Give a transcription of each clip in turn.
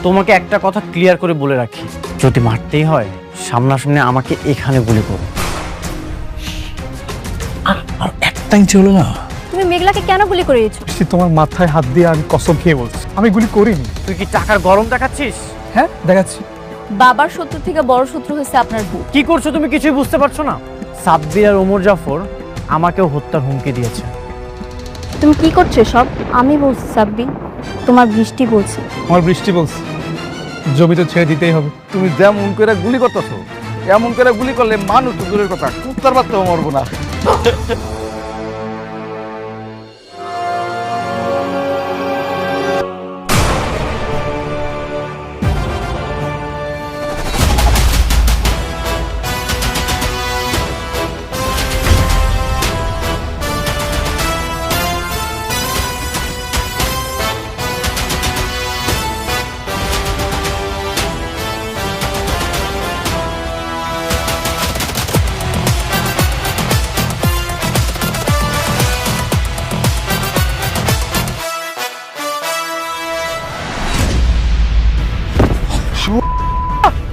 তোমাকে একটা কথা ক্লিয়ার করে বলে রাখি, যদি মারতেই হয় সামনাসামনি আমাকে এখানে গুলি করো। আর একটা ইঞ্চি হলো না। তুমি মেঘলাকে কেন গুলি করিয়েছো? তোমার মাথায় হাত দিয়ে আমি কসম খেয়ে বলছি আমি গুলি করিনি। তুই কি টাকার গরম দেখাচ্ছিস? হ্যাঁ দেখাচ্ছি। বাবার শত্রু থেকে বড় শত্রু হয়েছে আপনার বউ। কি করছো তুমি কিছুই বুঝতে পারছো না? সাব্বির আর ওমর জাফর আমাকেও হত্যার হুমকি দিয়েছে। তুমি কি করছো সব? আমি বলছি সাব্বির, তোমার বৃষ্টি বলছে। আমার বৃষ্টি বলছে জমি তো ছেড়ে দিতেই হবে। তুমি যেমন করে গুলি করতেছো, এমন করে গুলি করলে মানুষ তো দূরের কথা, কুত্তার বাচ্চাও মরবো না।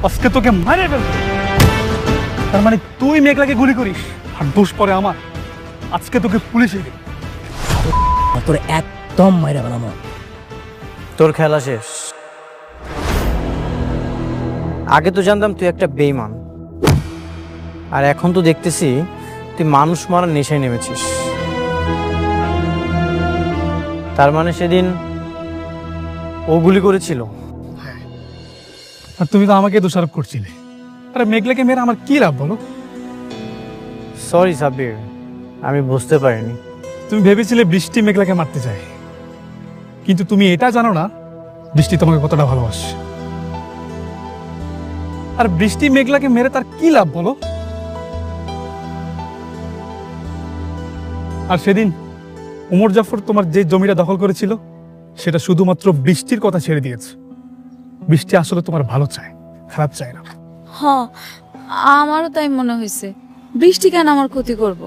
আজকে তোকে মারে ফেলবো। তার মানে তুই মেঘলাকে গুলি করিস আর দোষ পরে আমার। আজকে তোকে পুলিশে দেবে। তোর একদম মাইরা বানাবো। তোর খেলা শেষ। আগে তো জানতাম তুই একটা বেঈমান, আর এখন তো দেখতেছি তুই মানুষ মারার নেশায় নেমেছিস। তার মানে সেদিন ও গুলি করেছিল? আর তুমি তো আমাকে দোষারোপ করছিলে। আরে মেঘলাকে মেরে আমার কি লাভ বলো? সরি সাব্বির, আমি বুঝতে পারিনি। তুমি ভেবেছিলে বৃষ্টি মেঘলাকে মারতে চায়, কিন্তু তুমি এটা জানো না বৃষ্টি তোমাকে কতটা ভালোবাসে। আর বৃষ্টি মেঘলাকে মেরে তার কি লাভ বলো? আর সেদিন ওমর জাফর তোমার যে জমিটা দখল করেছিল সেটা শুধুমাত্র বৃষ্টির কথা ছেড়ে দিয়েছে। বৃষ্টি আসলে তোমার ভালো চায়, খারাপ চায় না। হ্যাঁ, আমারও তাই মনে হয়েছে। বৃষ্টি কেন আমার ক্ষতি করব?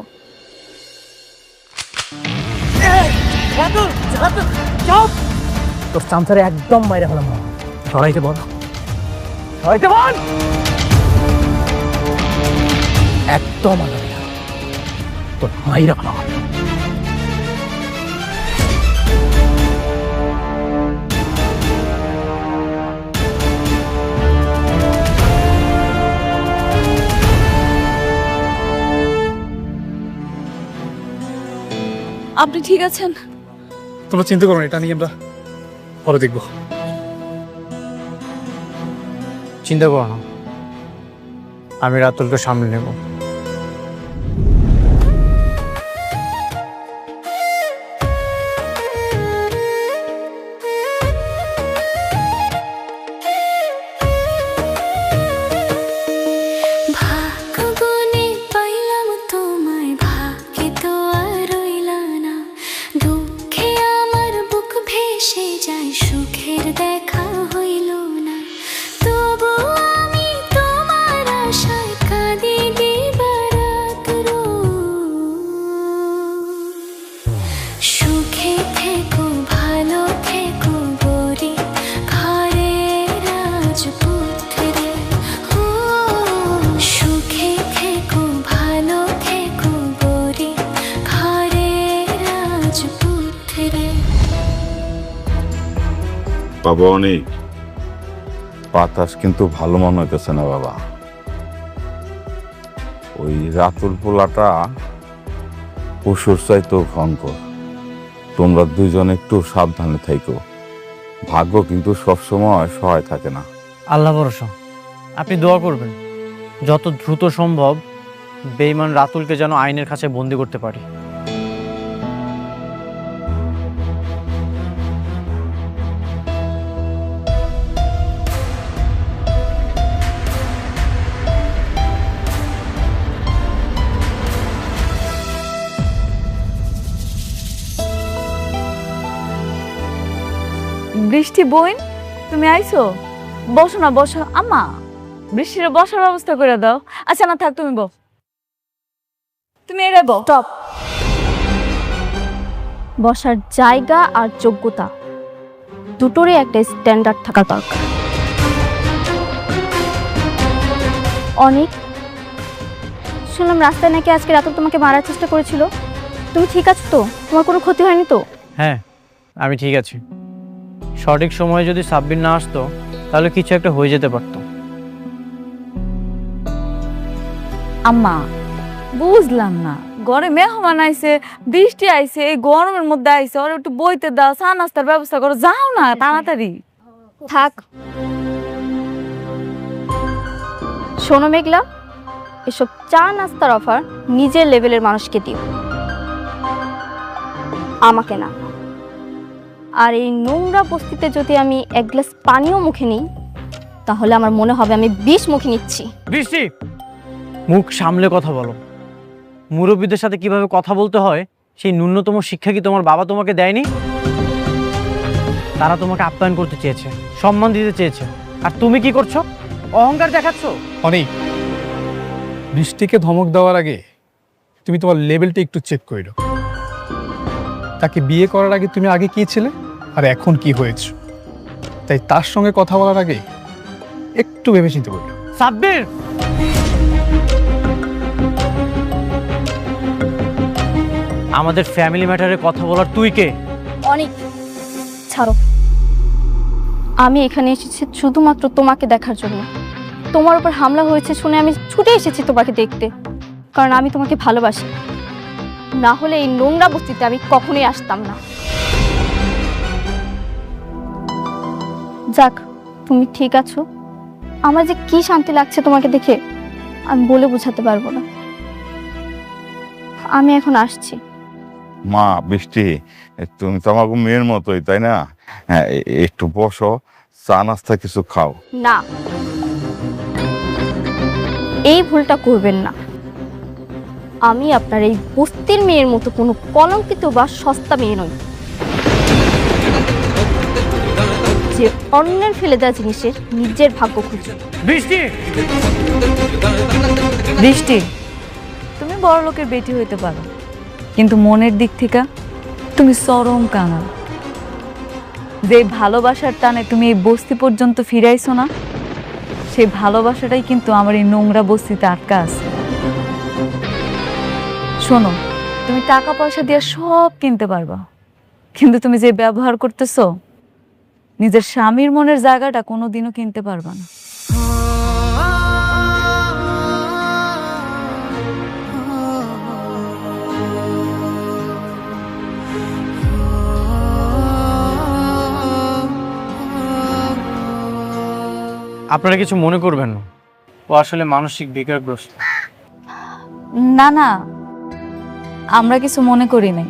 তোর চামচারে একদম মাইরা ফেলাম। সরাইতে বল, হয়তো বল। একদম আলাদা তোর মাইরা ফেলাম। আপনি ঠিক আছেন? তোমরা চিন্তা করো না, এটা নিয়ে আমরা পরে দেখবো। চিন্তা করো না, আমি রাতুলকে সামনে নেব। বাবা অনেক বাতাস কিন্তু ভালো মনে হইতেছে না বাবা। ওই রাতুল পোলাটা পশুর চাইতেও ভয়ঙ্কর। তোমরা দুইজন একটু সাবধানে থাইকো। ভাগ্য কিন্তু সবসময় সহায় থাকে না। আল্লাহ ভরসা, আপনি দোয়া করবেন যত দ্রুত সম্ভব বেঈমান রাতুলকে যেন আইনের কাছে বন্দি করতে পারি। বৃষ্টি বোন, তুমি আইছো? বসো না, বসো। আম্মা, বৃষ্টির বসার ব্যবস্থা করে দাও। আচ্ছা না থাক, তুমি বস। তুমি এরে বস। স্টপ। বসার জায়গা আর যোগ্যতা দুটোরই একটা স্ট্যান্ডার্ড থাকা দরকার। অনেক শুনলাম রাস্তায় নাকি আজকে রাতে তোমাকে মারার চেষ্টা করেছিল, তুমি ঠিক আছো তো? তোমার কোনো ক্ষতি হয়নি তো? হ্যাঁ, আমি ঠিক আছি। সঠিক সময়ে যদি সাব্বির না আসতো তাহলে কিছু একটা হয়ে যেতে পারতো। আম্মা বুঝলাম না, ঘরে মেহমান আইছে, বৃষ্টি আইছে, এই গরমের মধ্যে আইছে, ওর একটু বইতে দাও, চা নাস্তার ব্যবস্থা করো, যাও না তাড়াতাড়ি। থাক। শোনো মেঘলা, এসব চা নাস্তার অফার নিজের লেভেলের মানুষকে দিও, আমাকে না। আর এই নোংরা বস্তিতে যদি আমি এক গ্লাস পানিও মুখে নিই তাহলে আমার মনে হবে আমি 20 মুখে নিচ্ছি। বৃষ্টি, মুখ সামলে কথা বলো। মুরব্বীদের সাথে কিভাবে কথা বলতে হয় সেই ন্যূনতম শিক্ষা কি তোমার বাবা তোমাকে দেয়নি? তারা তোমাকে আপ্যায়ন করতে চেয়েছে, সম্মান দিতে চেয়েছে, আর তুমি কি করছো? অহংকার দেখাচ্ছ। অনেক বৃষ্টিকে ধমক দেওয়ার আগে তুমি তোমার লেভেলটা একটু চেক করে নাও। তাকে বিয়ে করার আগে তুমি আগে কি ছিলে আর এখন কি হয়েছে, তাই তার সঙ্গে কথা বলার আগে একটু ভেবে চিন্তে করো। সাব্বির, আমাদের ফ্যামিলি ম্যাটারে কথা বলার তুই কে? অনেক ছাড়ো, আমি এখানে এসেছি শুধুমাত্র তোমাকে দেখার জন্য। তোমার উপর হামলা হয়েছে শুনে আমি ছুটে এসেছি তোমাকে দেখতে, কারণ আমি তোমাকে ভালোবাসি। না হলে এই নোংরা বস্তিতে আমি কখনোই আসতাম না। যাক, তুমি ঠিক আছো। আমার যে কি শান্তি লাগছে তোমাকে দেখে আমি বলে বোঝাতে পারবো না। আমি এখন আসছি। মা বৃষ্টি, তুমি তো আমাকে মেয়ের মতোই, তাই না? হ্যাঁ, একটু বসো, চা নাস্তা কিছু খাও। না, এই ভুলটা করবেন না। আমি আপনার এই বস্তির মেয়ের মতো কোনো কলঙ্কিত বা সস্তা মেয়ে নই, যে অন্যের ফেলে দেওয়া জিনিসের নিজের ভাগ্য খুঁজে। বৃষ্টি, বৃষ্টি, তুমি বড় লোকের বেটি হইতে পারো, কিন্তু মনের দিক থেকে তুমি চরম কাঙাল। যে ভালোবাসার টানে তুমি এই বস্তি পর্যন্ত ফিরাইছো না, সেই ভালোবাসাটাই কিন্তু আমার এই নোংরা বস্তিতে আটকা আছে। শোনো, তুমি টাকা পয়সা দিয়ে সব কিনতে পারবা, কিন্তু তুমি যে ব্যবহার করতেছো, নিজের স্বামীর মনের জায়গাটা কোনোদিনও কিনতে পারবা না। আপনারা কিছু মনে করবেন না, ও আসলে মানসিক বিকারগ্রস্ত। না না, আমরা কিছু মনে করি নাই।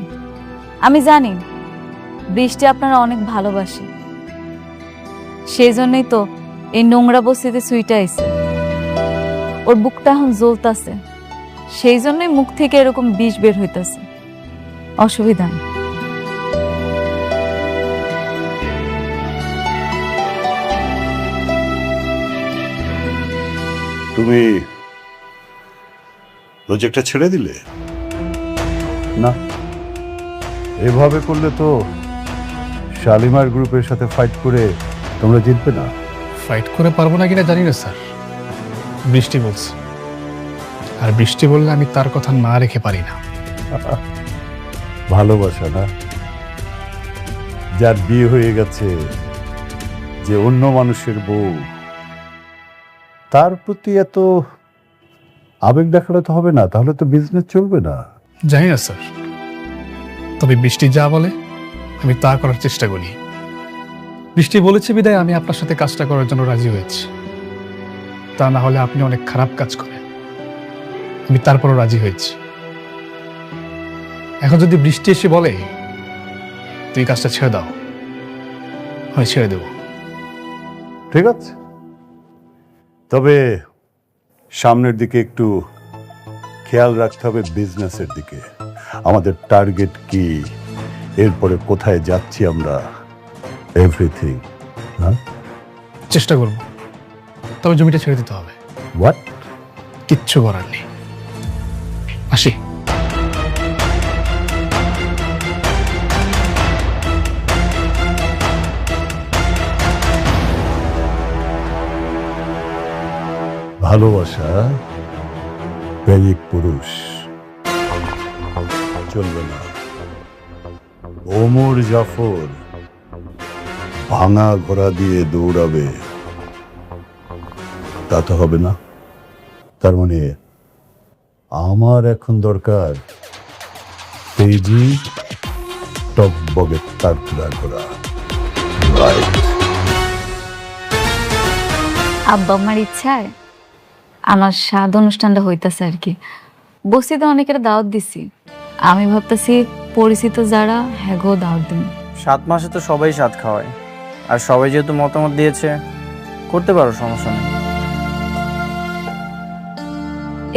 আমি জানি বৃষ্টি আপনারা অনেক ভালোবাসে, সেই জন্যই তো এই নোংরা বস্তিতে সুইটা আইছে। ওর বুকটা এখন জ্বলতাছে, সেই জন্যই মুখ থেকে এরকম বিষ বের হইতাছে। অসুবিধা নেই। তুমি প্রজেক্টটা ছেড়ে দিলে? না, এভাবে করলে তো শালিমার গ্রুপের সাথে ফাইট করে তোমরা জিতবে না। ফাইট করে পারবো না কিনা জানি না স্যার, বৃষ্টি বলছে, আর বৃষ্টি বললে আমি তার কথা না রেখে পারি না। ভালোবাসা না, যার বিয়ে হয়ে গেছে, যে অন্য মানুষের বউ, তার প্রতি এত আবেগ দেখালে তো হবে না, তাহলে তো বিজনেস চলবে না। জানি না স্যার, তবে বৃষ্টি যা বলে আমি তা করার চেষ্টা করি। বৃষ্টি বলেছে বিদায় আমি আপনার সাথে কাজটা করার জন্য রাজি হয়েছি, তা না হলে আপনি অনেক খারাপ কাজ করেন। আমি তারপরও রাজি হয়েছি। এখন যদি বৃষ্টি এসে বলে তুই কাজটা ছেড়ে দাও, হয় ছেড়ে দেব। ঠিক আছে, তবে সামনের দিকে একটু খেয়াল রাখতে হবে, বিজনেসের দিকে। আমাদের টার্গেট কি, এরপরে কোথায় যাচ্ছি আমরা, এভরিথিং। চেষ্টা করব, তবে জমিটা ছেড়ে দিতে হবে। হোয়াট? কিচ্ছু করার নেই। আসি। ভালোবাসা প্রেমিক পুরুষ চলবে না। ওমর জাফর ভাঙা ঘোড়া দিয়ে দৌড়াবে, তা তো হবে না। তার মানে আমার এখন দরকার তেজি টকবগে তারকুড়া ঘোড়া। রাইট। আব্বা আমার ইচ্ছায় আমার স্বাদ অনুষ্ঠানটা হইতাছে আর কি। বস্তিতে অনেকের দাওয়াত দিছি, আমি ভাবতেছি পরিচিত যারা হ্যাগো দাওয়াত দিন। 7 মাসে তো সবাই স্বাদ খাওয়ায়, আর সবাই যেহেতু মতামত দিয়েছে করতে পারো, সমস্যা নেই।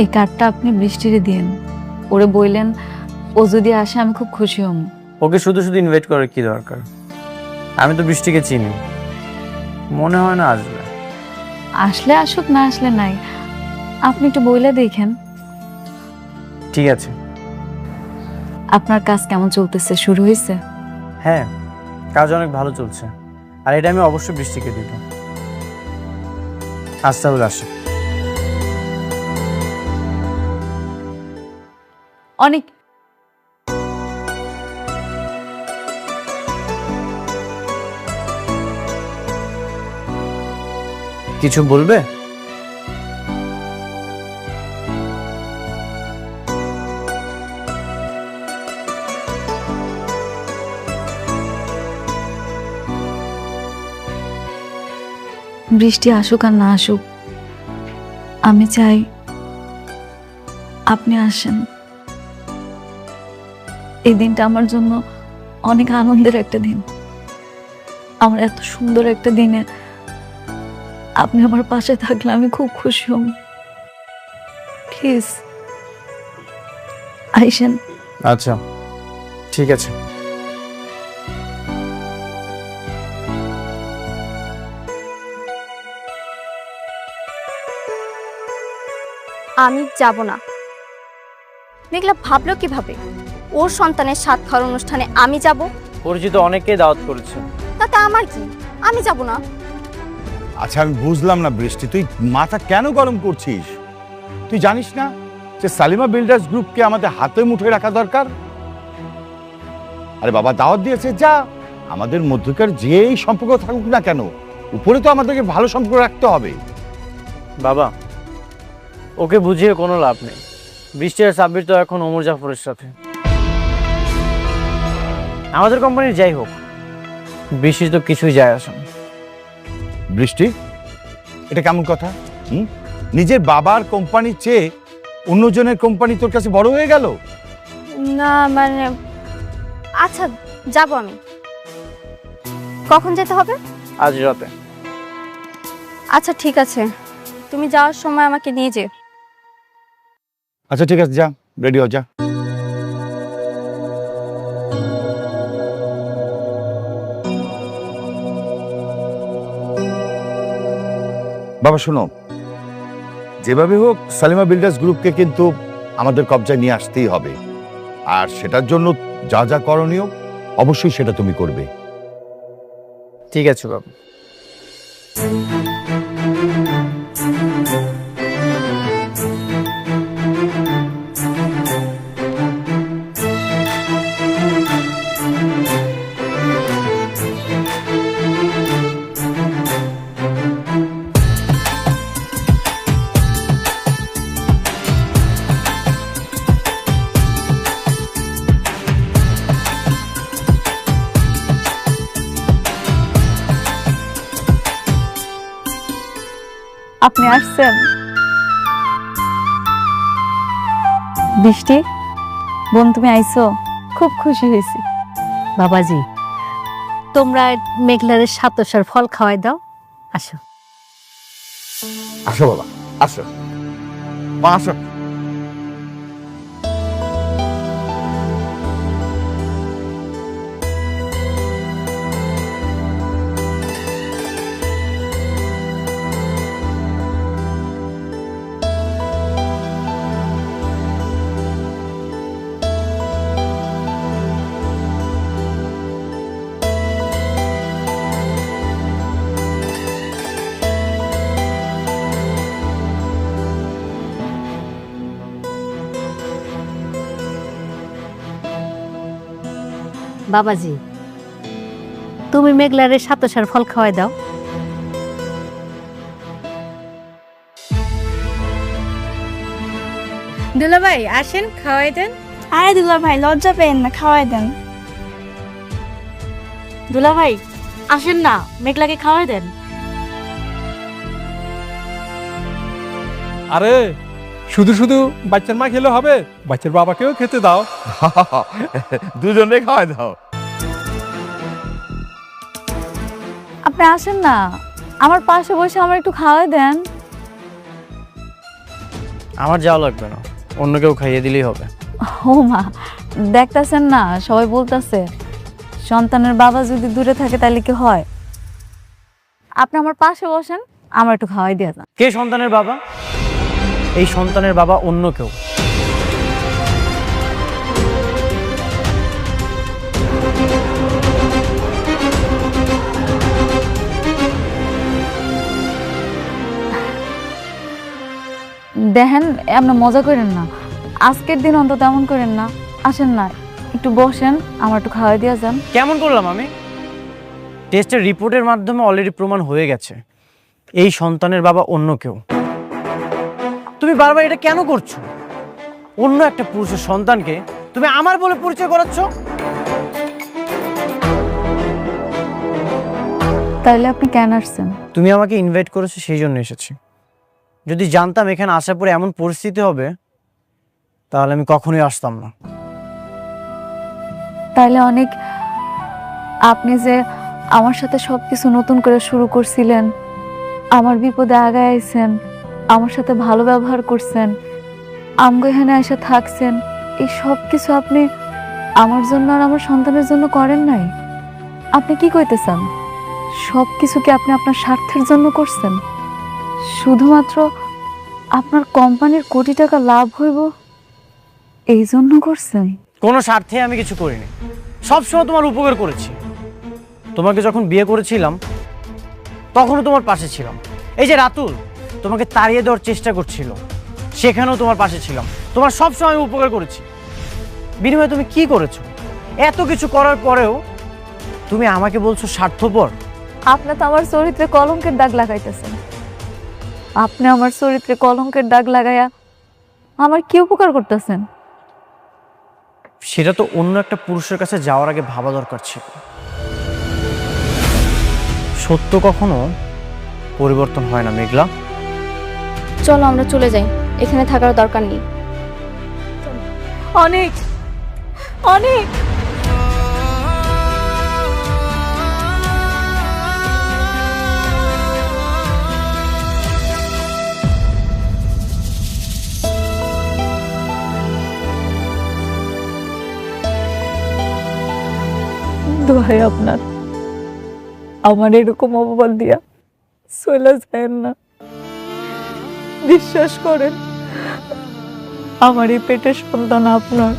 এই কার্ডটা আপনি বৃষ্টিরে দিন, ওরে বললেন ও যদি আসে আমি খুব খুশি হব। ওকে শুধু শুধু ইনভাইট করার কি দরকার? আমি তো বৃষ্টিকে চিনি, মনে হয় না আসবে। আসলে আসুক, না আসলে নাই, আপনি একটু বইলে দেখেন। ঠিক আছে। আপনার কাজ কেমন চলতেছে, শুরু হয়েছে? হ্যাঁ, কাজ অনেক ভালো চলছে, আর এটা আমি অবশ্যই বৃষ্টিকে দিব। আজ তাহলে আসি। অনেক কিছু বলবে? বৃষ্টি আসুক আর না আসুক, আমি চাই আপনি আসেন। এই দিনটা আমার জন্য অনেক আনন্দের একটা দিন। আমার এত সুন্দর একটা দিনে আপনি আমার পাশে থাকলে আমি খুব খুশি হব। প্লিজ আইসেন। আচ্ছা, ঠিক আছে। আমি যাব না। মেঘলা ভাবলো কিভাবে ওর সন্তানের 7 খাওয়ার অনুষ্ঠানে আমি যাব? পরিচিত অনেককেই দাওয়াত করেছে। তাতে আমার কি? আমি যাব না। আচ্ছা, আমি বুঝলাম না বৃষ্টি, তুই মাথা কেন গরম করছিস? তুই জানিস না যে সালিমা বিল্ডার্স গ্রুপকে আমাদের হাতে মুঠোয় রাখা দরকার? আরে বাবা, দাওয়াত দিয়েছে, যা। আমাদের মধ্যকার যেই সম্পর্ক থাকুক না কেন, উপরে তো আমাদেরকে ভালো সম্পর্ক রাখতে হবে। বাবা, ওকে বুঝিয়ে কোনো লাভ নেই। বৃষ্টি আর সাব্বির তো এখন ওমর জাফরের সাথে। আমাদের কোম্পানির যাই হোক, বৃষ্টির তো কিছুই যায় আসে না। বৃষ্টি, এটা কেমন কথা? নিজের বাবার কোম্পানির চেয়ে অন্যজনের কোম্পানি তোর কাছে বড় হয়ে গেল? না মানে, আচ্ছা যাব আমি। কখন যেতে হবে? আজ রাতে। আচ্ছা ঠিক আছে, তুমি যাওয়ার সময় আমাকে নিয়ে যেও। আচ্ছা ঠিক আছে, যা, রেডি হ, যা। বাবা শোনো, যেভাবে হোক সালিমা বিল্ডার্স গ্রুপকে কিন্তু আমাদের কবজায় নিয়ে আসতেই হবে, আর সেটার জন্য যা যা করণীয় অবশ্যই সেটা তুমি করবে। ঠিক আছে বাবা। আপনি আসছেন? বৃষ্টি বোন, তুমি আইছো, খুব খুশি হয়েছি। বাবাজি, তোমরা মেঘলারের সাতসার ফল খাওয়াই দাও। আসো আসো বাবা, আসো মা, আসো। বাবাজি, তুমি মেঘলারে সাতশার ফল খাওয়াই দাও। দুলাভাই আসেন, খাওয়াই দেন। আরে দুলা ভাই লজ্জা পেন না, খাওয়াই দেন। দুলাভাই আসেন না, মেঘলাকে খাওয়াই দেন। আরে শুধু শুধু বাচ্চার মা খেলে হবে, বাচ্চার বাবাকেও খেতে দাও। দুজনে খাওয়াই দাও। আপনি আসেন না, আমার পাশে বসে আমার একটু খাওয়াই দেন। আমার যাওয়া লাগবে না, অন্য কেউ খাইয়ে দিলেই হবে। ও মা, দেখতেছেন না সবাই বলতেছে সন্তানের বাবা যদি দূরে থাকে তাহলে কি হয়? আপনি আমার পাশে বসেন, আমার একটু খাওয়াই দিয়ে যান। কে সন্তানের বাবা? এই সন্তানের বাবা অন্য কেউ। দেখেন আপনি মজা করেন না, আজকের দিন অন্তত এমন করেন না। আসেন না, একটু বসেন, আমার একটু খাওয়াই দিয়ে যান। কেমন করলাম আমি? টেস্টের রিপোর্টের মাধ্যমে অলরেডি প্রমাণ হয়ে গেছে এই সন্তানের বাবা অন্য কেউ। তুমি বারবার এটা কেন করছো? অন্য একটা পুরুষের সন্তানকে তুমি আমার বলে পরিচয় করাচ্ছ। তাইলে আপনি কেন আসছেন? তুমি আমাকে ইনভাইট করেছো, সেই জন্য এসেছি। যদি জানতাম এখানে আসার পরে এমন পরিস্থিতি হবে তাহলে আমি কখনোই আসতাম না। তাইলে অনেক, আপনি যে আমার সাথে সবকিছু নতুন করে শুরু করছিলেন, আমার বিপদে আগায় আইছেন, আমার সাথে ভালো ব্যবহার করছেন, আমগো এখানে এসে থাকছেন, এই সব কিছু আপনি আমার জন্য আর আমার সন্তানের জন্য করেন নাই। আপনি কি কইতেছেন? সব কিছু কি আপনি আপনার স্বার্থের জন্য করছেন? শুধুমাত্র আপনার কোম্পানির কোটি টাকা লাভ হইব এই জন্য করছেন? কোনো স্বার্থে আমি কিছু করিনি, সবসময় তোমার উপকার করেছি। তোমাকে যখন বিয়ে করেছিলাম তখনও তোমার পাশে ছিলাম। এই যে রাতুল তোমাকে তাড়িয়ে দেওয়ার চেষ্টা করছিল, সেখানেও তোমার পাশে ছিলাম। তোমার সবসময় আমি উপকার করেছি। বিনিময়ে তুমি কি করেছো? এত কিছু করার পরেও তুমি আমাকে বলছো স্বার্থপর। আপনি তো আমার চরিত্রে কলঙ্কের দাগ লাগাইতেছেন। আপনি আমার চরিত্রে কলঙ্কের দাগ লাগাইয়া আমার কি উপকার করতেছেন? সেটা তো অন্য একটা পুরুষের কাছে যাওয়ার আগে ভাবা দরকার ছিল। সত্য কখনো পরিবর্তন হয় না মেঘলা। চলো আমরা চলে যাই, এখানে থাকার দরকার নেই। অনেক অনেক দোহাই আপনার, আমার এরকম অপবাদ দিয়া চলে যায় না। বিশ্বাস করেন, আমার এই পেটের সন্তান আপনার,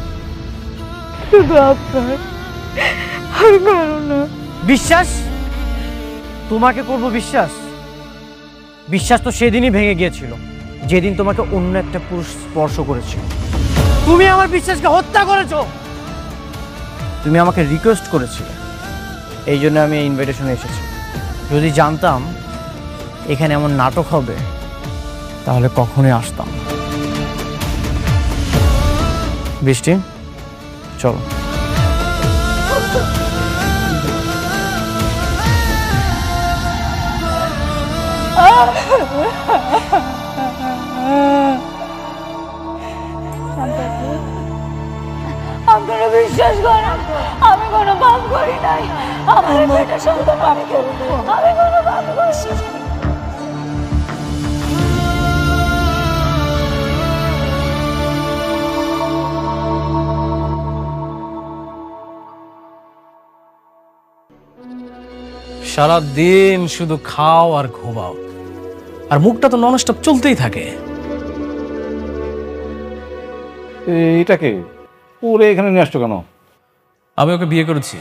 শুধু আপনার, আর কারো না। বিশ্বাস? তোমাকে করব বিশ্বাস? বিশ্বাস তো সেদিনই ভেঙে গিয়েছিল যেদিন তোমাকে অন্য একটা পুরুষ স্পর্শ করেছিল। তুমি আমার বিশ্বাসকে হত্যা করেছো। তুমি আমাকে রিকোয়েস্ট করেছিলে, এই জন্য আমি এই ইনভাইটেশনে এসেছি। যদি জানতাম এখানে এমন নাটক হবে তাহলে কখনোই আসতাম না। বৃষ্টি, চলো। আপনারা বিশ্বাস করেন, আমি কোনো পাপ করি নাই। আমার পেটের সন্তান আমি কোনো পাপ করছি না। সারাদিন শুধু খাও আর ঘুমাও, আর মুখটা তো ননস্টপ চলতেই থাকে। এটাকে ওরে এখানে নিয়ে আসছো কেন? আমি ওকে বিয়ে করেছি।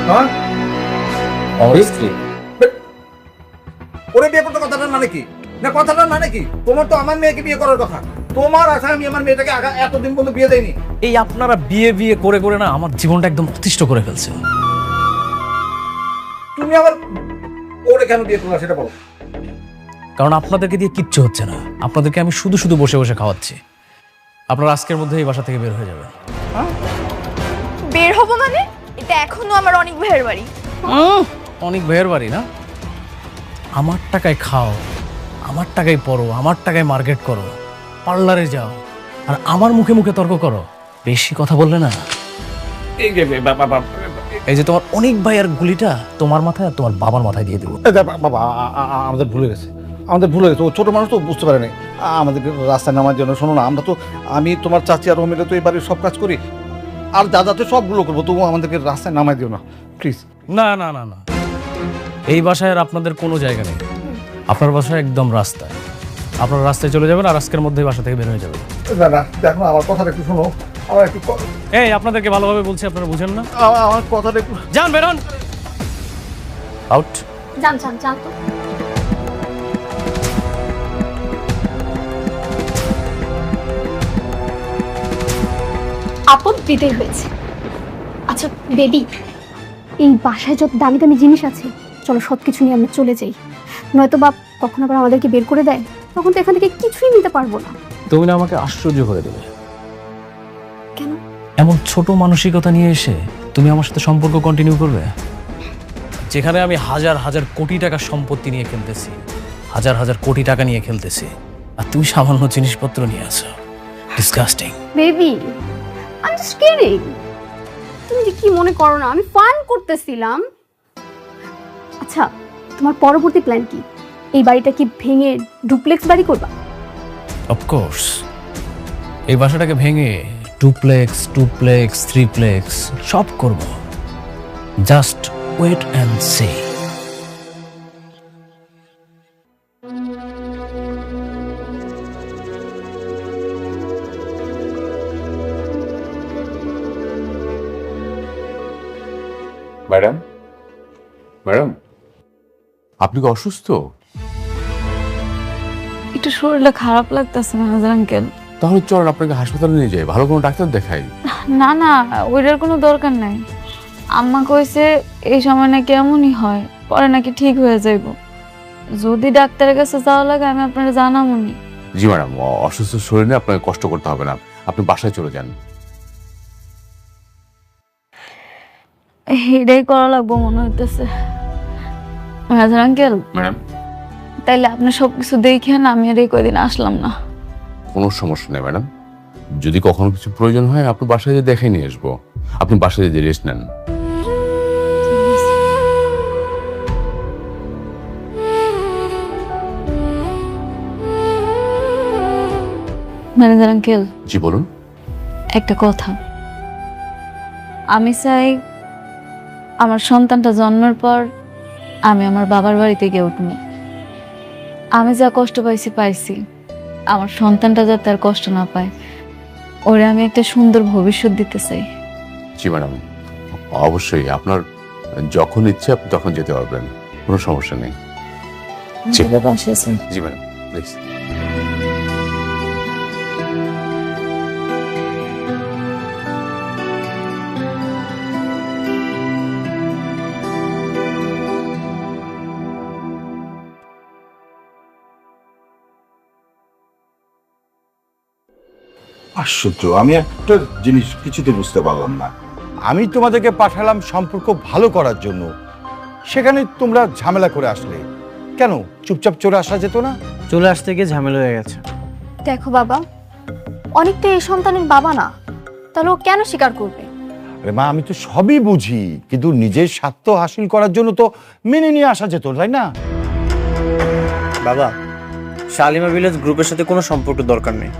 হ্যাঁ, স্ত্রী। ওরে বিয়ে করতে কথাটার মানে কি? না কথাটার মানে কি? তোমার তো আমার মেয়েকে বিয়ে করার কথা। তোমার আশা আমি আমার মেয়েটাকে এতদিন পর্যন্ত বিয়ে দেয়নি। এই আপনারা বিয়ে বিয়ে করে করে না আমার জীবনটা একদম অতিষ্ঠ করে ফেলছেন। তুমি আবার ওরে কেন বিয়ে করলা সেটা বলো। কারণ আপনাদেরকে দিয়ে কিচ্ছু হচ্ছে না, আপনাদেরকে আমি শুধু শুধু বসে বসে খাওয়াচ্ছি। আপনারা আজকের মধ্যে এই বাসা থেকে বের হয়ে যাবেন। বের হবো মানে? এটা এখনো আমার অনেক ভাইয়ের বাড়ি। অনেক ভাইয়ের বাড়ি না? আমার টাকায় খাও, আমার টাকায় পড়ো, আমার টাকায় মার্কেট করো, পার্লারে যাও, আর আমার মুখে মুখে তর্ক করো। বেশি কথা বললে না এই যে তোমার অনেক ভাই আর গুলিটা তোমার মাথায় আর তোমার বাবার মাথায় দিয়ে দেবো। বাবা আমাদের ভুলে গেছে, আমাদের ভুলে গেছে। ও ছোট মানুষ তো বুঝতে পারে না আমাদেরকে রাস্তায় নামার জন্য। শোনো না, আমরা তো আমি তোমার চাচি আর ও মিলে তো এই বাড়ির সব কাজ করি, আর যা যাতে সবগুলো করবো, তবু আমাদেরকে রাস্তায় নামাই দিও না প্লিজ। না না না না, এই বাসায় আর আপনাদের কোনো জায়গা নেই। আপনার বাসায় একদম রাস্তায়। আপনারা রাস্তায় চলে যাবেন আর আজকের মধ্যেই বাসা থেকে বের হয়ে যাবেন। না না দেখো, আমার কথাটা একটু শোনো, আমার একটু এই আপনাদেরকে ভালোভাবে বলছি, আপনারা বুঝেন না? আমার কথাটা একটু যান, বেরোন, আউট। যান যান যান তো। আপদ বিদায় হয়েছে। আচ্ছা বেবি, এই বাসায় যত দামি দামি জিনিস আছে, চলো সব কিছু নিয়ে আমরা চলে যাই। নয়তো বাপ কখন আবার আমাদেরকে বের করে দেয়, তখন তো এখান থেকে কিছুই নিতে পারবো না। তুমি না আমাকে আশ্চর্য করে দেবে। কেন? এমন ছোট মানসিকতা নিয়ে এসে তুমি আমার সাথে সম্পর্ক কন্টিনিউ করবে, যেখানে আমি হাজার হাজার কোটি টাকার সম্পত্তি নিয়ে খেলতেছি, হাজার হাজার কোটি টাকা নিয়ে খেলতেছি, আর তুমি সামান্য জিনিসপত্র নিয়ে আছো। Disgusting. Baby, I am just kidding. তুমি যে কি মনে করো না, আমি ফান করতেছিলাম। আচ্ছা, তোমার পরবর্তী প্ল্যান কি? এই বাড়িটা কি ভেঙে ডুপ্লেক্স বাড়ি করবা? অফকোর্স, এই বাসাটাকে ভেঙে ডুপ্লেক্স, টুপ্লেক্স, থ্রিপ্লেক্স সব করব। Just wait and see. Madam, madam, আপনি কি অসুস্থ? একটু শরীরটা খারাপ লাগতেছে ম্যানেজার আঙ্কেল। তাহলে চলেন আপনাকে হাসপাতালে নিয়ে যাই, ভালো কোনো ডাক্তার দেখাই। না না, ওইটার কোনো দরকার নাই। আম্মা কইছে এই সময় নাকি এমনই হয়, পরে নাকি ঠিক হয়ে যাইব। যদি ডাক্তারের কাছে যাওয়া লাগে আমি আপনারা জানাবনি। জি ম্যাডাম, অসুস্থ শরীরে আপনাকে কষ্ট করতে হবে না, আপনি বাসায় চলে যান। এটাই করা লাগবো মনে হইতেছে ম্যানেজার আঙ্কেল। ম্যাডাম, তাইলে আপনি সবকিছু দেখেন, আমি আর এই কয়দিন আসলাম না। কোনো সমস্যা নেই ম্যাডাম, যদি কখনো কিছু প্রয়োজন হয় আপনি বাসায় যেয়ে দেখে নিয়ে আসবো। আপনি বাসায় যেয়ে রেস্ট নেন। Manager uncle. জি বলুন। একটা কথা, আমি চাই আমার সন্তানটা জন্মের পর আমি আমার বাবার বাড়িতে গিয়ে উঠবো। আমি যা কষ্ট পাইছি, আমার সন্তানটা যাতে আর কষ্ট না পায়, ওরে আমি একটা সুন্দর ভবিষ্যৎ দিতে চাই। জি ম্যাডাম, অবশ্যই আপনার যখন ইচ্ছে আপনি তখন যেতে পারবেন, কোনো সমস্যা নেই। জি জি ম্যাডাম, প্লিজ। আশ্চর্য, আমি একটা জিনিস কিছুতে বুঝতে পারলাম না। আমি তোমাদেরকে পাঠালাম সম্পর্ক ভালো করার জন্য, সেখানে তোমরা ঝামেলা করে আসলে কেন? চুপচাপ চলে আসা যেত না? চলে আসতে গিয়ে ঝামেলা হয়ে গেছে। দেখো বাবা, অনেক তো এই সন্তানের বাবা না, তাহলে ও কেন স্বীকার করবে? আরে মা, আমি তো সবই বুঝি, কিন্তু নিজের স্বার্থ হাসিল করার জন্য তো মেনে নিয়ে আসা যেত, তাই না? বাবা, শালিমা ভিলেজ গ্রুপের সাথে কোনো সম্পর্ক দরকার নেই।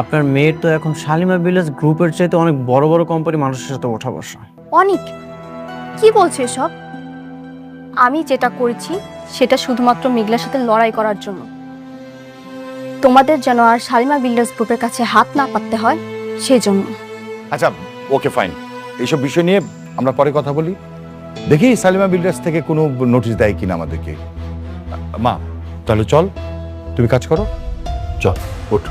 আপনার মেয়ের তো এখন শালিমা ভিলেজ গ্রুপের চাইতে অনেক বড় বড় কোম্পানি মানুষের সাথে ওঠা বসা। অনেক কি বলছে সব? আমি যেটা করেছি সেটা শুধুমাত্র মেঘলার সাথে লড়াই করার জন্য। তোমাদের যেন আর শালিমা বিল্ডার্স গ্রুপের কাছে হাত না পাততে হয় সেই জন্য। আচ্ছা ওকে ফাইন, এইসব বিষয় নিয়ে আমরা পরে কথা বলি। দেখি সালিমা বিল্ডার্স থেকে কোনো নোটিশ দেয় কিনা আমাদেরকে। মা তাহলে চল, তুমি কাজ করো, চল ওঠ।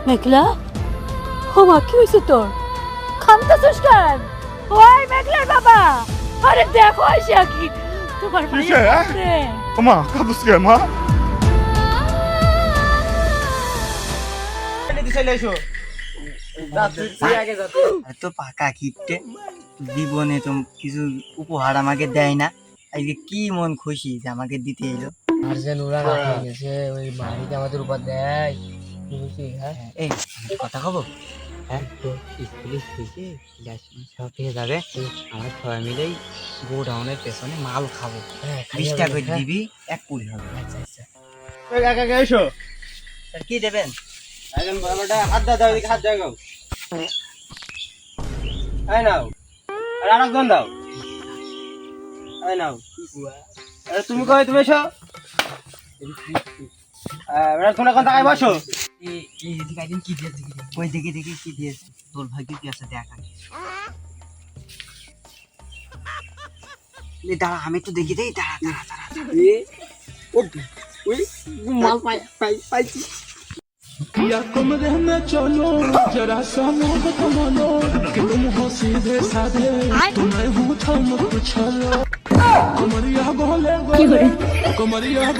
মেঘলা ও মা কি হয়েছে তোর খামতাছিস কেন? ওই মেঘলার বাবা, আরে দেখো এসে কি তোমার মাইয়া কাঁদছে। মা কাঁদুস কে মা? এত পাকা কিপটে জীবনে তো কিছু উপহার আমাকে দেয় না, আজকে কি মন খুশি যে আমাকে দিতে এলো। আর যে নোরা রাখা গেছে ওই বাড়িতে আমাদের উপর দেয় বুঝছি। হ্যাঁ এই কথা কব, হ্যাঁ তো স্কুলে থেকে সব পেয়ে যাবে, আমরা সবাই মিলেই গোডাউনের পেছনে মাল খাবো, 20 টাকা করে দিবি, এক পুরি হবে। আচ্ছা আচ্ছা এসো, কি দেবেন? হাত দাও, হাত দাও, এই নাও, আর আরেকজন দাও, এই নাও। তুমি কই, তুমি এসো, তোমরা কোন টাকায় বসো। ওই দেখি দেখি কি দিয়েছে তোর ভাগ্যে, কি আছে দেখা। দাঁড়া, আমি তো দেখি দেই, দাঁড়া দাঁড়া দাঁড়া, ওই মাল পাইছি। कमरे में चलो जरा सा मोहब्बत मानो कि तुम हो सीधे साधे तुम्हें हूँ थम कुछ कमरिया बोले कमरिया